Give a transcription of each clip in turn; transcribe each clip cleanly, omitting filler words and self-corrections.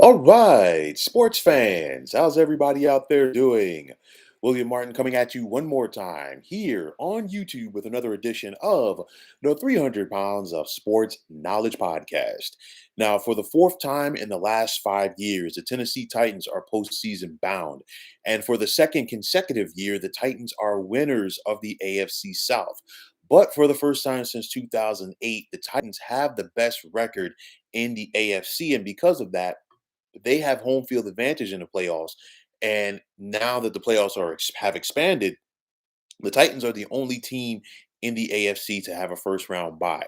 All right, sports fans, how's everybody out there doing? William Martin coming at you one more time here on YouTube with another edition of the 300 Pounds of Sports Knowledge Podcast. Now, for the fourth time in the last 5 years, the Tennessee Titans are postseason bound. And for the second consecutive year, the Titans are winners of the AFC South. But for the first time since 2008, the Titans have the best record in the AFC. And because of that, they have home field advantage in the playoffs. And now that the playoffs have expanded, the Titans are the only team in the AFC to have a first round bye.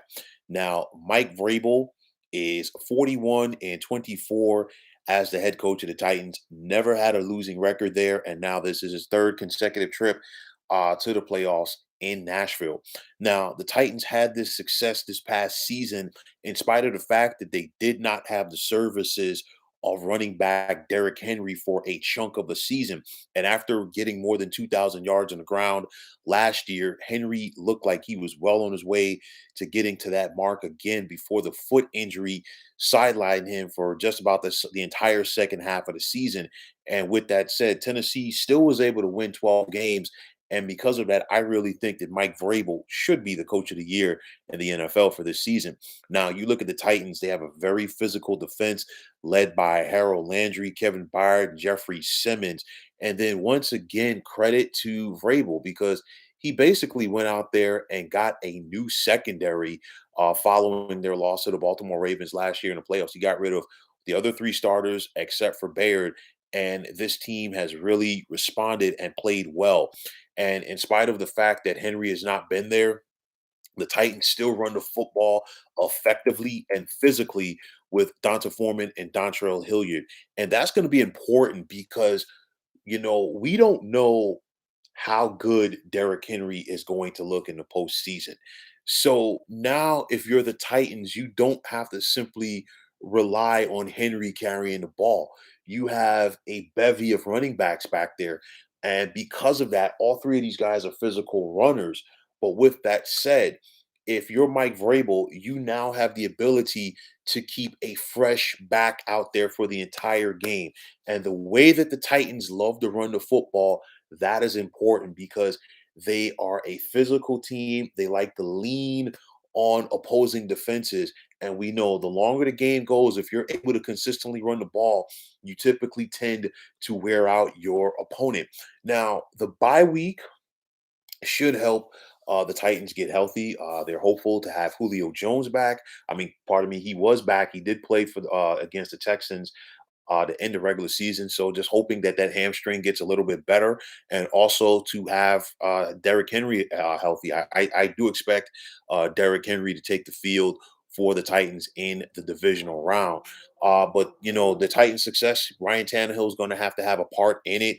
Now, Mike Vrabel is 41 and 24 as the head coach of the Titans. Never had a losing record there, and now this is his third consecutive trip to the playoffs in Nashville. Now, the Titans had this success this past season in spite of the fact that they did not have the services of running back Derrick Henry for a chunk of the season. And after getting more than 2,000 yards on the ground last year, Henry looked like he was well on his way to getting to that mark again before the foot injury sidelined him for just about the entire second half of the season. And with that said, Tennessee still was able to win 12 games. And because of that, I really think that Mike Vrabel should be the coach of the year in the NFL for this season. Now, you look at the Titans, they have a very physical defense led by Harold Landry, Kevin Byard, Jeffrey Simmons. And then once again, credit to Vrabel because he basically went out there and got a new secondary following their loss to the Baltimore Ravens last year in the playoffs. He got rid of the other three starters except for Bayard. And this team has really responded and played well. And in spite of the fact that Henry has not been there, the Titans still run the football effectively and physically with Donta Foreman and Dontrell Hilliard. And that's going to be important because, we don't know how good Derrick Henry is going to look in the postseason. So now, if you're the Titans, you don't have to simply rely on Henry carrying the ball. You have a bevy of running backs back there. And because of that, all three of these guys are physical runners. But with that said, if you're Mike Vrabel, you now have the ability to keep a fresh back out there for the entire game. And the way that the Titans love to run the football, that is important because they are a physical team. They like to lean on opposing defenses. And we know the longer the game goes, if you're able to consistently run the ball, you typically tend to wear out your opponent. Now, the bye week should help the Titans get healthy. They're hopeful to have Julio Jones back. I mean, pardon me, he was back. He did play for against the Texans to end the regular season. So just hoping that that hamstring gets a little bit better, and also to have Derrick Henry healthy. I do expect Derrick Henry to take the field for the Titans in the divisional round. But the Titans' success, Ryan Tannehill is going to have a part in it.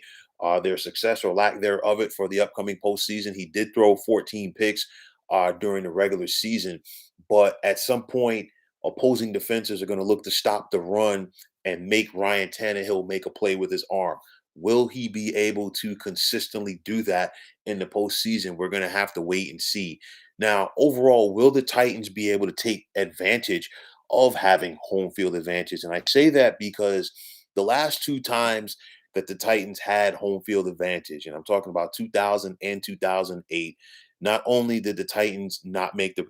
Their success or lack thereof it for the upcoming postseason. He did throw 14 picks during the regular season, but at some point, opposing defenses are going to look to stop the run and make Ryan Tannehill make a play with his arm. Will he be able to consistently do that in the postseason? We're going to have to wait and see. Now, overall, will the Titans be able to take advantage of having home field advantage? And I say that because the last two times that the Titans had home field advantage, and I'm talking about 2000 and 2008, not only did the Titans not make the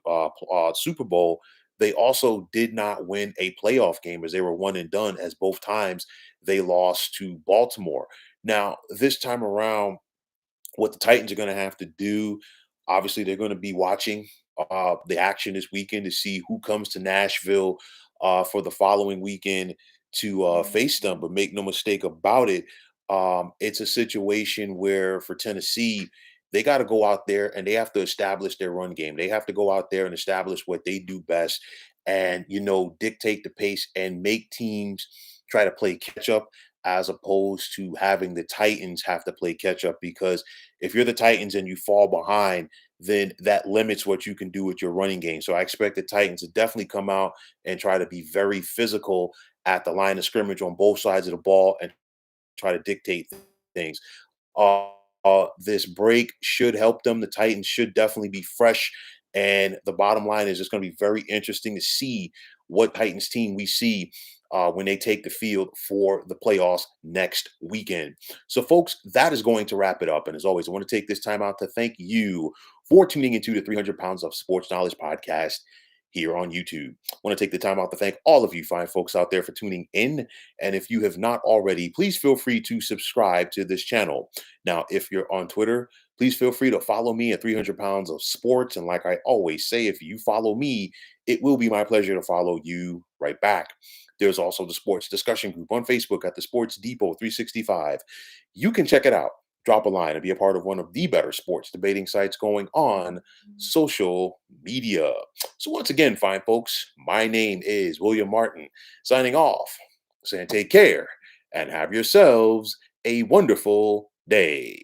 Super Bowl, they also did not win a playoff game as they were one and done, as both times they lost to Baltimore. Now, this time around, what the Titans are going to have to do, obviously, they're going to be watching the action this weekend to see who comes to Nashville for the following weekend to face them. But make no mistake about it, it's a situation where for Tennessee, they got to go out there and they have to establish their run game. They have to go out there and establish what they do best and, dictate the pace and make teams try to play catch up as opposed to having the Titans have to play catch up. Because if you're the Titans and you fall behind, then that limits what you can do with your running game. So I expect the Titans to definitely come out and try to be very physical at the line of scrimmage on both sides of the ball and try to dictate things. This break should help them. The Titans should definitely be fresh. And the bottom line is it's going to be very interesting to see what Titans team we see when they take the field for the playoffs next weekend. So, folks, that is going to wrap it up. And as always, I want to take this time out to thank you for tuning into the 300 Pounds of Sports Knowledge podcast here on YouTube. I want to take the time out to thank all of you fine folks out there for tuning in. And if you have not already, please feel free to subscribe to this channel. Now, if you're on Twitter, please feel free to follow me at 300 Pounds of Sports. And like I always say, if you follow me, it will be my pleasure to follow you right back. There's also the sports discussion group on Facebook at the Sports Depot 365. You can check it out. Drop a line and be a part of one of the better sports debating sites going on social media. So, once again, fine folks, my name is William Martin, signing off, saying take care and have yourselves a wonderful day.